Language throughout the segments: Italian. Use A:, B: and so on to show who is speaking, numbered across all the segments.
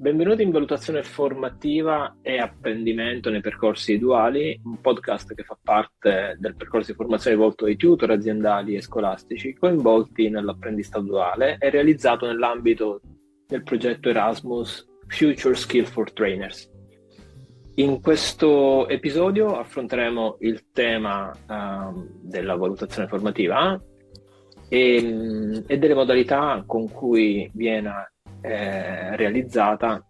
A: Benvenuti in Valutazione Formativa e Apprendimento nei percorsi duali, un podcast che fa parte del percorso di formazione volto ai tutor aziendali e scolastici coinvolti nell'apprendistato duale e realizzato nell'ambito del progetto Erasmus Future Skill for Trainers. In questo episodio affronteremo il tema della valutazione formativa e delle modalità con cui viene realizzata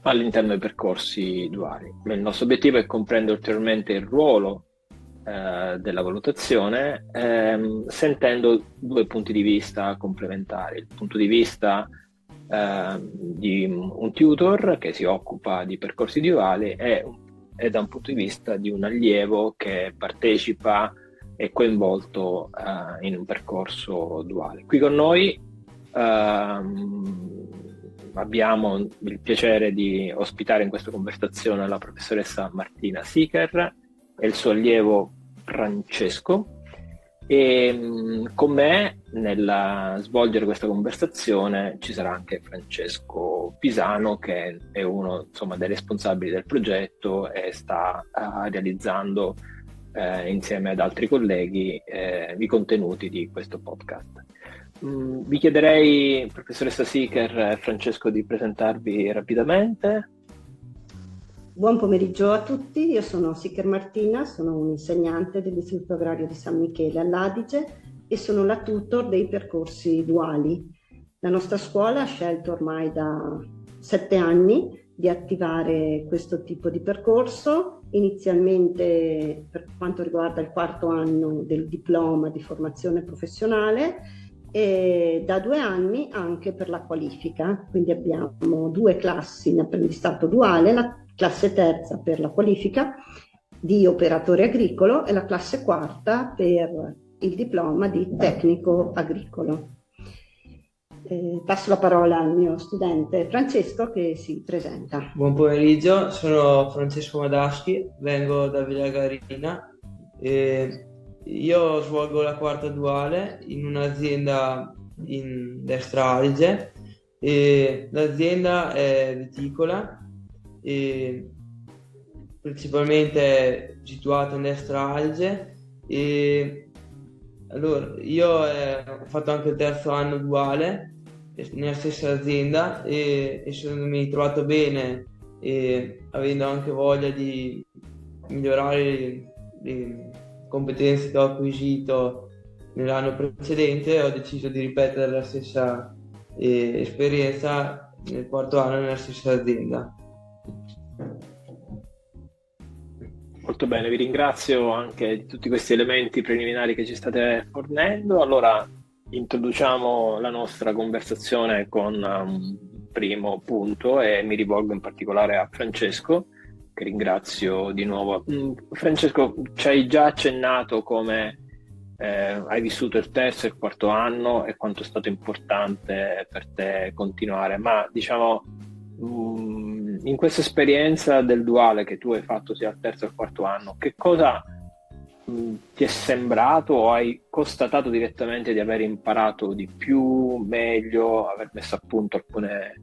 A: all'interno dei percorsi duali. Il nostro obiettivo è comprendere ulteriormente il ruolo della valutazione, sentendo due punti di vista complementari: il punto di vista di un tutor che si occupa di percorsi duali e da un punto di vista di un allievo che partecipa e coinvolto in un percorso duale. Qui con noi abbiamo il piacere di ospitare in questa conversazione la professoressa Martina Sicher e il suo allievo Francesco, e con me nel svolgere questa conversazione ci sarà anche Francesco Pisano, che è uno, insomma, dei responsabili del progetto e sta realizzando insieme ad altri colleghi i contenuti di questo podcast. Vi chiederei, professoressa Sicher e Francesco, di presentarvi rapidamente.
B: Buon pomeriggio a tutti, io sono Sicher Martina, sono un insegnante dell'Istituto Agrario di San Michele all'Adige e sono la tutor dei percorsi duali. La nostra scuola ha scelto ormai da 7 anni di attivare questo tipo di percorso, inizialmente per quanto riguarda il 4º anno del diploma di formazione professionale e da 2 anni anche per la qualifica. Quindi abbiamo 2 classi in apprendistato duale, la classe terza per la qualifica di operatore agricolo e la classe quarta per il diploma di tecnico agricolo. Passo la parola al mio studente Francesco che si presenta.
C: Buon pomeriggio, sono Francesco Madaschi, vengo da Villagarina e io svolgo la 4ª duale in un'azienda in Destra Adige e l'azienda è viticola e principalmente situata in Destra Adige. E allora io ho fatto anche il 3º anno duale nella stessa azienda e essendomi trovato bene e avendo anche voglia di migliorare le competenze che ho acquisito nell'anno precedente, ho deciso di ripetere la stessa esperienza nel 4º anno nella stessa azienda.
A: Molto bene, vi ringrazio anche di tutti questi elementi preliminari che ci state fornendo. Allora, introduciamo la nostra conversazione con un primo punto e mi rivolgo in particolare a Francesco, che ringrazio di nuovo. Francesco, ci hai già accennato come hai vissuto il 3º e il 4º anno e quanto è stato importante per te continuare, ma diciamo in questa esperienza del duale che tu hai fatto sia al 3º e al 4º anno, che cosa ti è sembrato o hai constatato direttamente di aver imparato di più, meglio, aver messo a punto alcune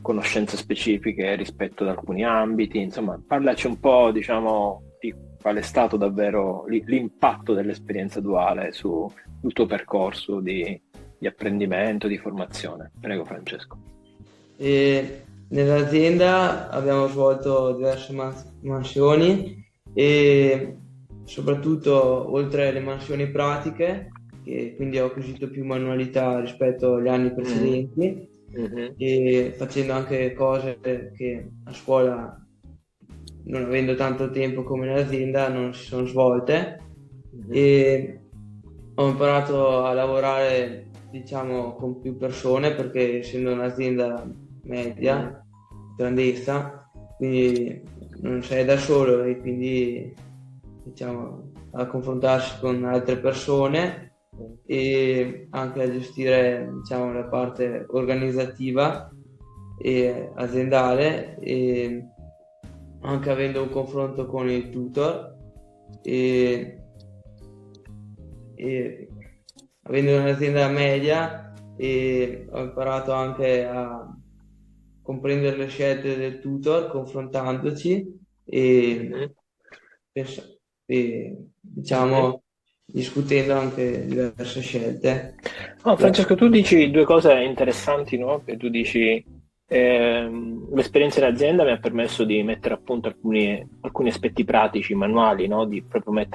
A: conoscenze specifiche rispetto ad alcuni ambiti? Insomma, parlaci un po', diciamo, di qual è stato davvero l'impatto dell'esperienza duale sul tuo percorso di apprendimento, di formazione. Prego, Francesco.
C: Nell'azienda abbiamo svolto diverse mansioni e soprattutto oltre alle mansioni pratiche, che quindi ho acquisito più manualità rispetto agli anni precedenti, e facendo anche cose che a scuola, non avendo tanto tempo come nell'azienda, non si sono svolte. E ho imparato a lavorare, diciamo, con più persone, perché essendo un'azienda media, grandezza, quindi non sei da solo e quindi, diciamo, a confrontarsi con altre persone e anche a gestire, diciamo, la parte organizzativa e aziendale, e anche avendo un confronto con il tutor e avendo un'azienda media, e ho imparato anche comprendere le scelte del tutor confrontandoci e, diciamo discutendo anche diverse scelte.
A: Francesco, tu dici due cose interessanti, no? Che tu dici, l'esperienza in azienda mi ha permesso di mettere a punto alcuni aspetti pratici, manuali, no? Di proprio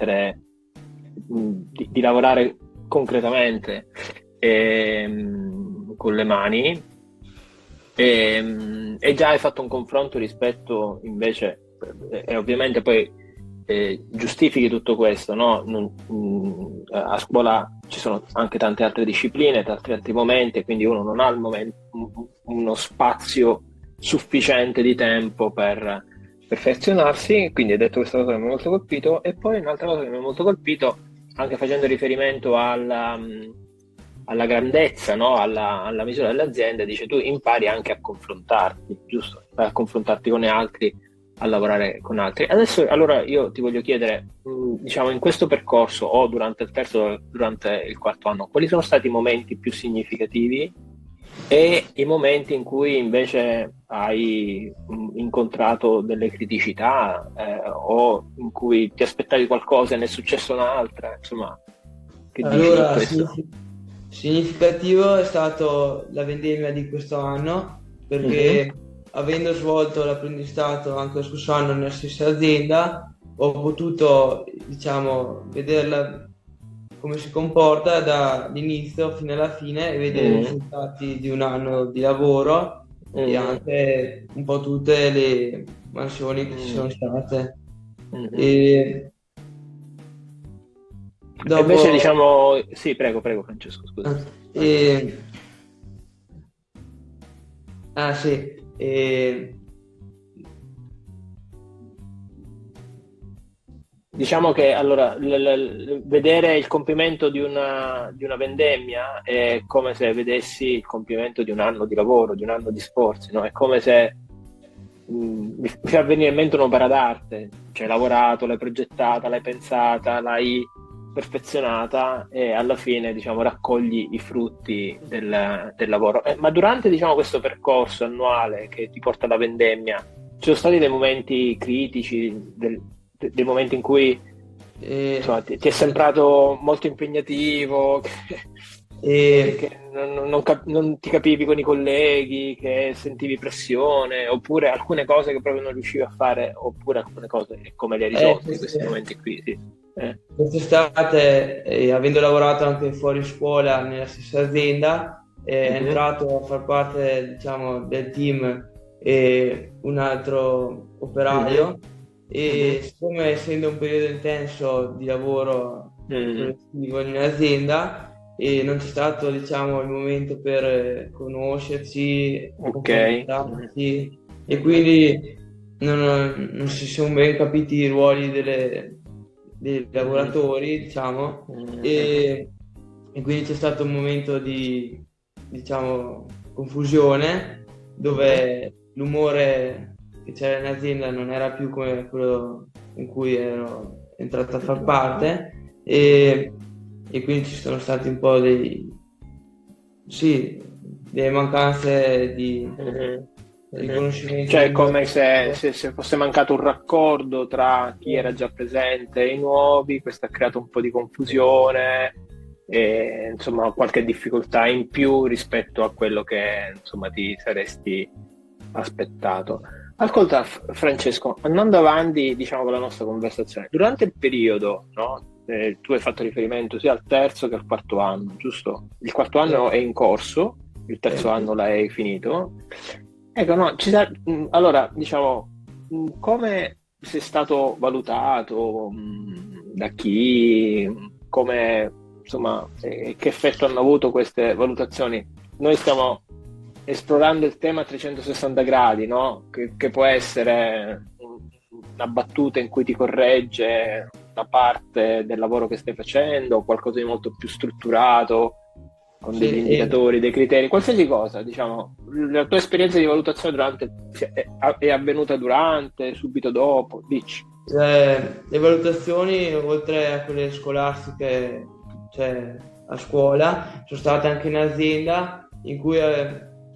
A: di lavorare concretamente con le mani. E già hai fatto un confronto rispetto invece, e ovviamente poi giustifichi tutto questo, no? A scuola ci sono anche tante altre discipline, tanti altri momenti, e quindi uno non ha uno spazio sufficiente di tempo per perfezionarsi, quindi hai detto questa cosa che mi ha molto colpito. E poi un'altra cosa che mi ha molto colpito, anche facendo riferimento alla grandezza, no? alla misura dell'azienda, dice tu impari anche a confrontarti, giusto? A confrontarti con altri, a lavorare con altri. Adesso allora io ti voglio chiedere, diciamo in questo percorso o durante il terzo, durante il quarto anno, quali sono stati i momenti più significativi e i momenti in cui invece hai incontrato delle criticità o in cui ti aspettavi qualcosa e ne è successo un'altra, insomma, che dici di
C: Allora,
A: questo?
C: significativo è stato la vendemmia di questo anno, perché avendo svolto l'apprendistato anche lo scorso anno nella stessa azienda, ho potuto, diciamo, vederla come si comporta dall'inizio fino alla fine e vedere i risultati di un anno di lavoro e anche un po' tutte le mansioni che ci sono state. E dopo...
A: invece diciamo, sì, prego Francesco, scusa.
C: Sì,
A: Diciamo che allora vedere il compimento di una vendemmia è come se vedessi il compimento di un anno di lavoro, di un anno di sforzi, no? È come se mi fa venire in mente un'opera d'arte, cioè hai lavorato, l'hai progettata, l'hai pensata, l'hai perfezionata e alla fine diciamo raccogli i frutti del lavoro. Ma durante diciamo questo percorso annuale che ti porta alla vendemmia, ci sono stati dei momenti critici, dei momenti in cui insomma, ti è sembrato molto impegnativo, che non ti capivi con i colleghi, che sentivi pressione, oppure alcune cose che proprio non riuscivi a fare, oppure alcune cose come le hai risolte in questi momenti qui? Sì.
C: Quest'estate, avendo lavorato anche fuori scuola nella stessa azienda, è entrato a far parte, diciamo, del team un altro operaio e siccome essendo un periodo intenso di lavoro collettivo in azienda e non c'è stato, diciamo, il momento per conoscerci, confrontarci, e quindi non si sono ben capiti i ruoli dei lavoratori, diciamo, e quindi c'è stato un momento di, diciamo, confusione dove l'umore che c'era in azienda non era più come quello in cui ero entrato a far parte e quindi ci sono stati un po' delle mancanze di riconoscimento.
A: Cioè, come se fosse mancato un raccordo tra chi era già presente e i nuovi, questo ha creato un po' di confusione e insomma qualche difficoltà in più rispetto a quello che insomma ti saresti aspettato. Ascolta Francesco, andando avanti diciamo con la nostra conversazione, durante il periodo, no? Tu hai fatto riferimento sia al terzo che al quarto anno, giusto? Il quarto anno è in corso, il terzo anno l'hai finito. Ecco, no, allora, diciamo, come sei stato valutato, da chi, come, insomma, che effetto hanno avuto queste valutazioni? Noi stiamo esplorando il tema a 360 gradi, no? Che può essere una battuta in cui ti corregge la parte del lavoro che stai facendo, qualcosa di molto più strutturato, con degli indicatori, dei criteri, qualsiasi cosa, diciamo. La tua esperienza di valutazione è avvenuta durante, subito dopo? Dici.
C: Le valutazioni, oltre a quelle scolastiche, cioè a scuola, sono state anche in azienda in cui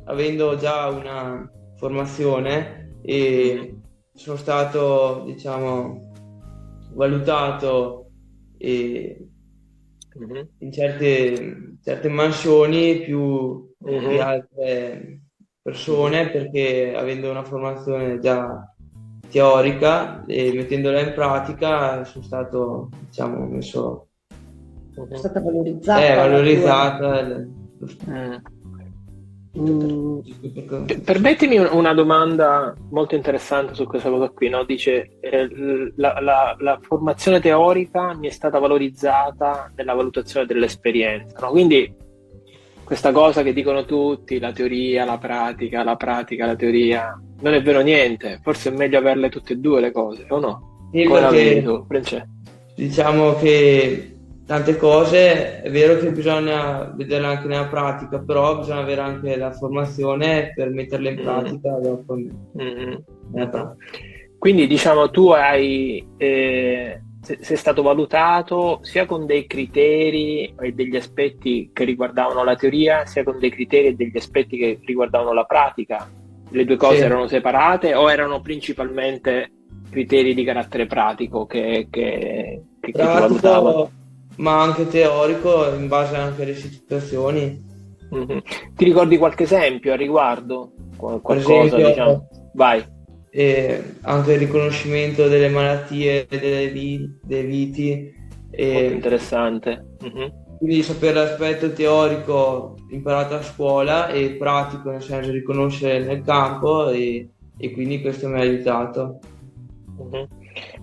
C: avendo già una formazione e sono stato, diciamo, valutato in certe mansioni più di altre persone, perché avendo una formazione già teorica e mettendola in pratica sono stato, diciamo, messo...
B: È stata valorizzata.
C: valorizzata.
A: Permettimi una domanda molto interessante su questa cosa qui, no? Dice la formazione teorica mi è stata valorizzata nella valutazione dell'esperienza, no? Quindi questa cosa che dicono tutti, la teoria, la pratica, la teoria, non è vero niente, forse è meglio averle tutte e due le cose, o no?
C: Sì,
A: Come la
C: perché
A: vedi tu, Francesco?
C: diciamo che tante cose è vero che bisogna vederle anche nella pratica, però bisogna avere anche la formazione per metterle in pratica dopo. Nella pratica.
A: Quindi diciamo tu sei stato valutato sia con dei criteri e degli aspetti che riguardavano la teoria, sia con dei criteri e degli aspetti che riguardavano la pratica. Le due cose
C: Sì.
A: erano separate o erano principalmente criteri di carattere pratico che ti valutavano?
C: Pratico, ma anche teorico, in base anche alle situazioni.
A: Ti ricordi qualche esempio a riguardo?
C: Per
A: Qualcosa,
C: esempio,
A: diciamo? Vai.
C: anche il riconoscimento delle malattie, dei viti.
A: Molto interessante.
C: Quindi sapere l'aspetto teorico imparato a scuola e pratico, nel senso riconoscere nel campo e quindi questo mi ha aiutato.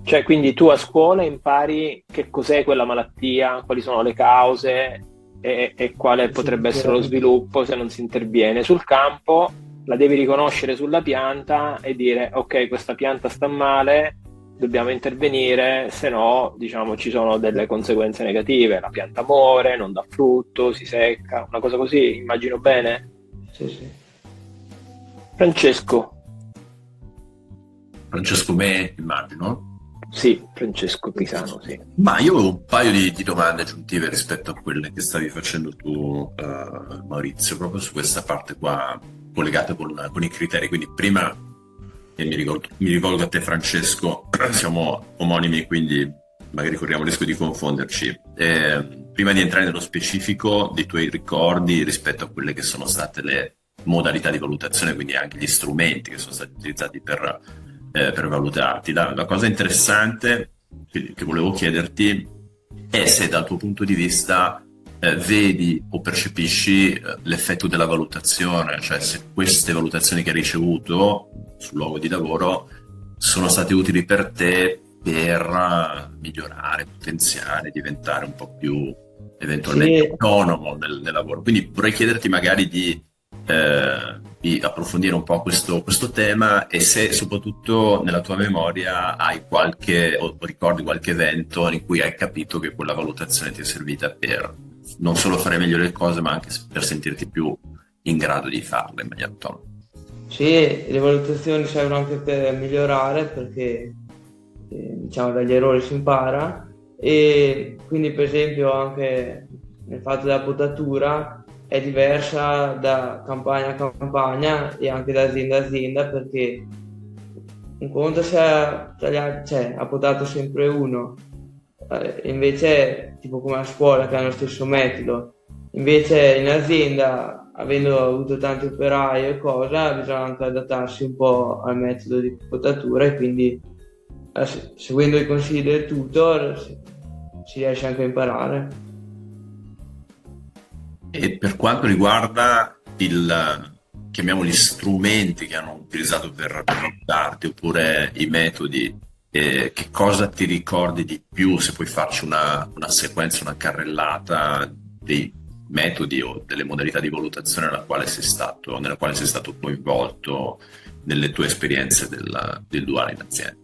A: Cioè, quindi tu a scuola impari che cos'è quella malattia, quali sono le cause e quale potrebbe essere lo sviluppo se non si interviene. Sul campo la devi riconoscere sulla pianta e dire ok, questa pianta sta male, dobbiamo intervenire, se no, diciamo, ci sono delle conseguenze negative, la pianta muore, non dà frutto, si secca, una cosa così, immagino bene?
C: Sì.
A: Francesco
D: Me, immagino.
A: Sì, Francesco Pisano, sì.
D: Ma io avevo un paio di domande aggiuntive rispetto a quelle che stavi facendo tu, Maurizio, proprio su questa parte qua collegata con i criteri. Quindi prima, e mi rivolgo a te Francesco, siamo omonimi, quindi magari corriamo il rischio di confonderci. Prima di entrare nello specifico dei tuoi ricordi rispetto a quelle che sono state le modalità di valutazione, quindi anche gli strumenti che sono stati utilizzati per valutarti. La cosa interessante che volevo chiederti è se dal tuo punto di vista vedi o percepisci l'effetto della valutazione, cioè se queste valutazioni che hai ricevuto sul luogo di lavoro sono state utili per te per migliorare, potenziare, diventare un po' più eventualmente autonomo nel lavoro. Quindi vorrei chiederti magari di approfondire un po' questo tema e se soprattutto nella tua memoria hai qualche o ricordi qualche evento in cui hai capito che quella valutazione ti è servita per non solo fare meglio le cose ma anche per sentirti più in grado di farle in maniera autonoma.
C: Sì, le valutazioni servono anche per migliorare, perché diciamo dagli errori si impara, e quindi per esempio anche nel fatto della potatura è diversa da campagna a campagna e anche da azienda a azienda, perché un conto se ha potato sempre uno, invece tipo come a scuola che hanno lo stesso metodo, invece in azienda, avendo avuto tanti operai e cosa, bisogna anche adattarsi un po' al metodo di potatura e quindi seguendo i consigli del tutor si riesce anche a imparare.
D: E per quanto riguarda chiamiamoli strumenti che hanno utilizzato per valutarti, oppure i metodi, che cosa ti ricordi di più, se puoi farci una sequenza, una carrellata dei metodi o delle modalità di valutazione nella quale sei stato coinvolto nelle tue esperienze del duale in azienda?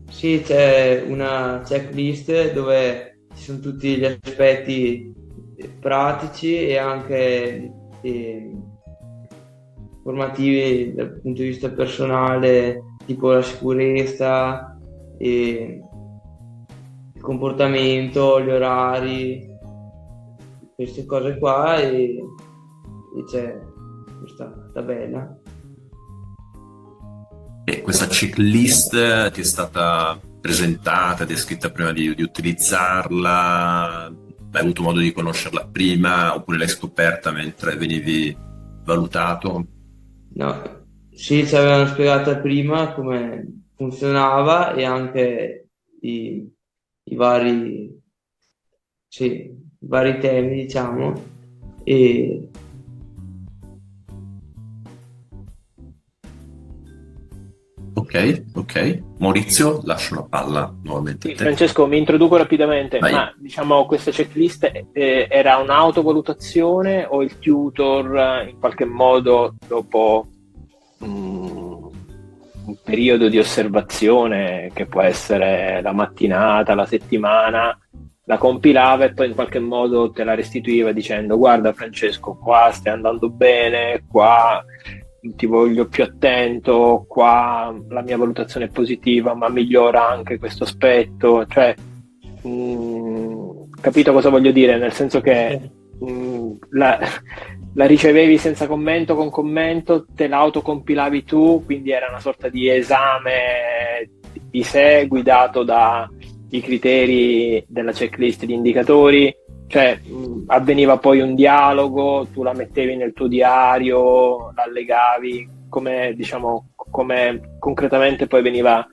C: Sì, c'è una checklist dove ci sono tutti gli aspetti pratici e anche formativi dal punto di vista personale, tipo la sicurezza, il comportamento, gli orari, queste cose qua, e c'è questa tabella.
D: E questa checklist ti è stata presentata, descritta prima di utilizzarla? Hai avuto modo di conoscerla prima oppure l'hai scoperta mentre venivi valutato?
C: No, sì, ci avevano spiegato prima come funzionava e anche i vari, sì, i vari temi, diciamo, e
D: Ok. Maurizio, lascio la palla nuovamente a
A: Sì,
D: te.
A: Francesco, mi introduco rapidamente,
D: Vai.
A: ma diciamo questa checklist era un'autovalutazione o il tutor in qualche modo dopo un periodo di osservazione che può essere la mattinata, la settimana, la compilava e poi in qualche modo te la restituiva dicendo guarda Francesco, qua stai andando bene, qua ti voglio più attento, qua la mia valutazione è positiva, ma migliora anche questo aspetto, cioè, capito cosa voglio dire? Nel senso che la ricevevi senza commento, con commento, te l'autocompilavi tu, quindi era una sorta di esame di sé guidato dai criteri della checklist di indicatori. Cioè, avveniva poi un dialogo, tu la mettevi nel tuo diario, la allegavi, come diciamo, come concretamente poi veniva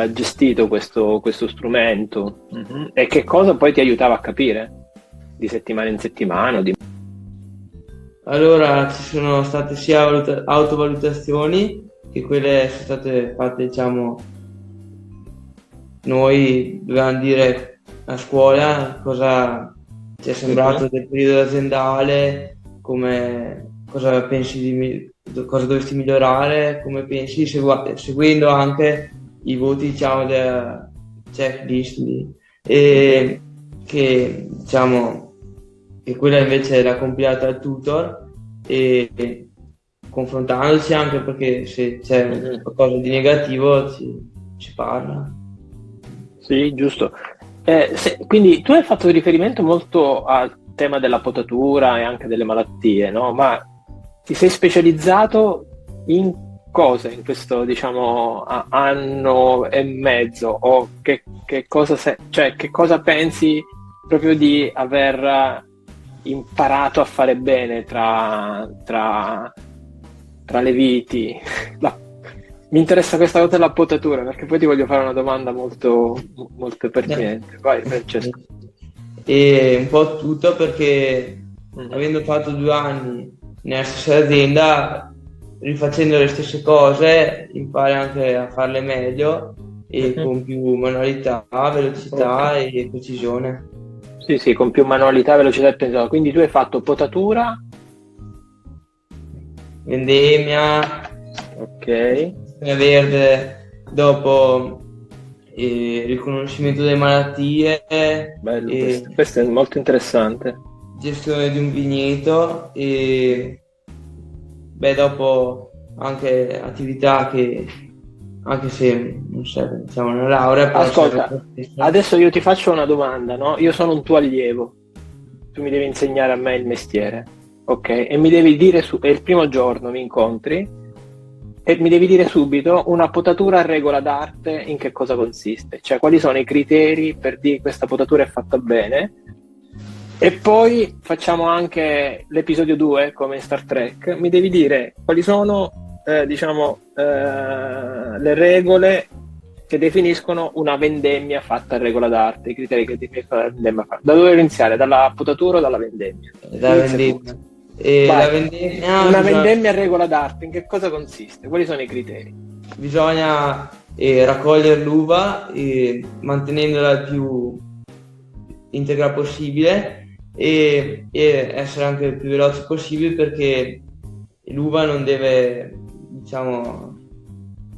A: gestito questo strumento. E che cosa poi ti aiutava a capire di settimana in settimana?
C: allora ci sono state sia autovalutazioni che quelle sono state fatte, diciamo, noi dovevamo dire a scuola cosa ci è sembrato del periodo aziendale, cosa pensi cosa dovresti migliorare, come pensi, seguendo anche i voti, diciamo, della checklist lì. E che, diciamo, che quella invece era compilata dal tutor e confrontandoci anche perché se c'è qualcosa di negativo ci parla.
A: Sì, giusto. Quindi tu hai fatto riferimento molto al tema della potatura e anche delle malattie, no? Ma ti sei specializzato in cosa in questo, diciamo, anno e mezzo? O che cosa cioè, che cosa pensi proprio di aver imparato a fare bene tra le viti? Mi interessa questa cosa della potatura perché poi ti voglio fare una domanda molto, molto pertinente. Vai, Francesco.
C: E un po' tutto perché avendo fatto 2 anni nella stessa azienda, rifacendo le stesse cose, impari anche a farle meglio e con più manualità, velocità e precisione.
A: Sì, con più manualità, velocità e precisione. Quindi tu hai fatto potatura,
C: Vendemmia,
A: ok,
C: verde, dopo riconoscimento delle malattie,
A: bello questo è molto interessante.
C: gestione di un vigneto e dopo anche attività che anche se non serve, diciamo, una laurea, però
A: Ascolta, adesso io ti faccio una domanda, no? Io sono un tuo allievo, tu mi devi insegnare a me il mestiere, ok? E mi devi dire, è il primo giorno mi incontri, e mi devi dire subito una potatura a regola d'arte in che cosa consiste, cioè quali sono i criteri per dire questa potatura è fatta bene. E poi facciamo anche l'episodio 2 come in Star Trek, mi devi dire quali sono le regole che definiscono una vendemmia fatta a regola d'arte, i criteri che definiscono la vendemmia fatta. Da dove iniziare? Dalla potatura o dalla vendemmia?
C: Dalla vendemmia.
A: Una vendemmia a regola d'arte, in che cosa consiste? Quali sono i criteri?
C: Bisogna raccogliere l'uva mantenendola il più integra possibile e essere anche il più veloce possibile perché l'uva non deve, diciamo,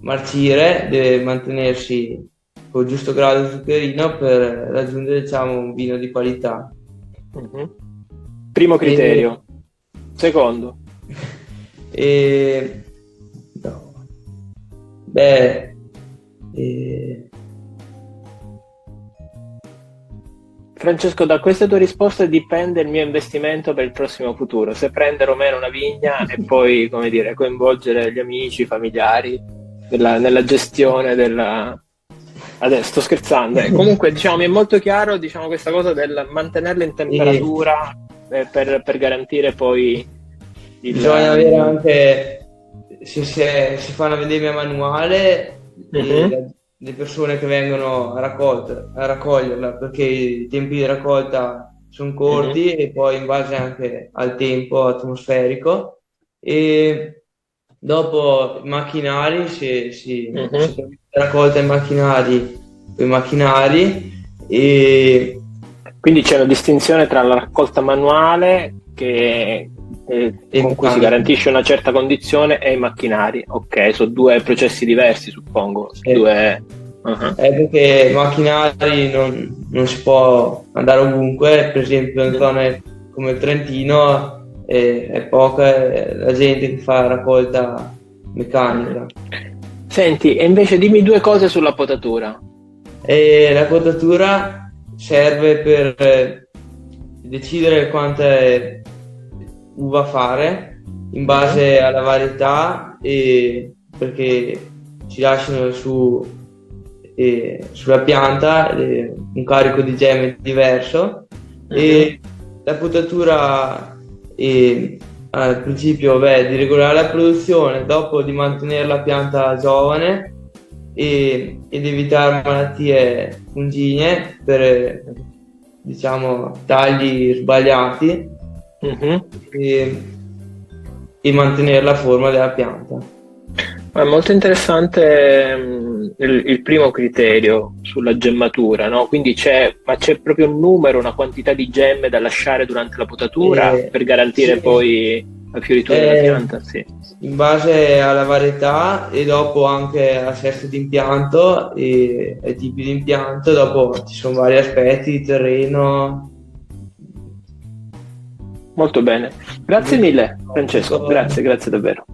C: marcire, deve mantenersi con il giusto grado di zuccherino per raggiungere, diciamo, un vino di qualità.
A: Primo criterio. Secondo.
C: No.
A: Francesco, da queste tue risposte dipende il mio investimento per il prossimo futuro, se prendere o meno una vigna e poi, come dire, coinvolgere gli amici, i familiari. nella gestione della... Adesso sto scherzando. Comunque, diciamo, mi è molto chiaro, diciamo, questa cosa del mantenerla in temperatura per garantire poi
C: bisogna avere anche, se si fa una vendemmia manuale, le persone che vengono a raccoglierla, perché i tempi di raccolta sono corti e poi in base anche al tempo atmosferico. E dopo i macchinari, se raccolta i macchinari, e
A: quindi c'è una distinzione tra la raccolta manuale con cui si garantisce una certa condizione e i macchinari. Ok, sono due processi diversi, suppongo.
C: Sì.
A: Uh-huh.
C: Perché i macchinari non si può andare ovunque, per esempio in zone come il Trentino è poca la gente che fa raccolta meccanica.
A: Senti, e invece dimmi due cose sulla potatura.
C: La potatura serve per decidere quante uva fare in base alla varietà, e perché ci lasciano sulla pianta un carico di gemme diverso. E la potatura al principio di regolare la produzione, dopo di mantenere la pianta giovane ed evitare malattie fungine per, diciamo, tagli sbagliati, e mantenere la forma della pianta.
A: È molto interessante il primo criterio sulla gemmatura, no? Quindi c'è proprio un numero, una quantità di gemme da lasciare durante la potatura per garantire poi la fioritura della pianta? Sì.
C: In base alla varietà e dopo anche al sesso di impianto e ai tipi di impianto, dopo ci sono vari aspetti di terreno.
A: Molto bene, grazie mille Francesco, grazie davvero.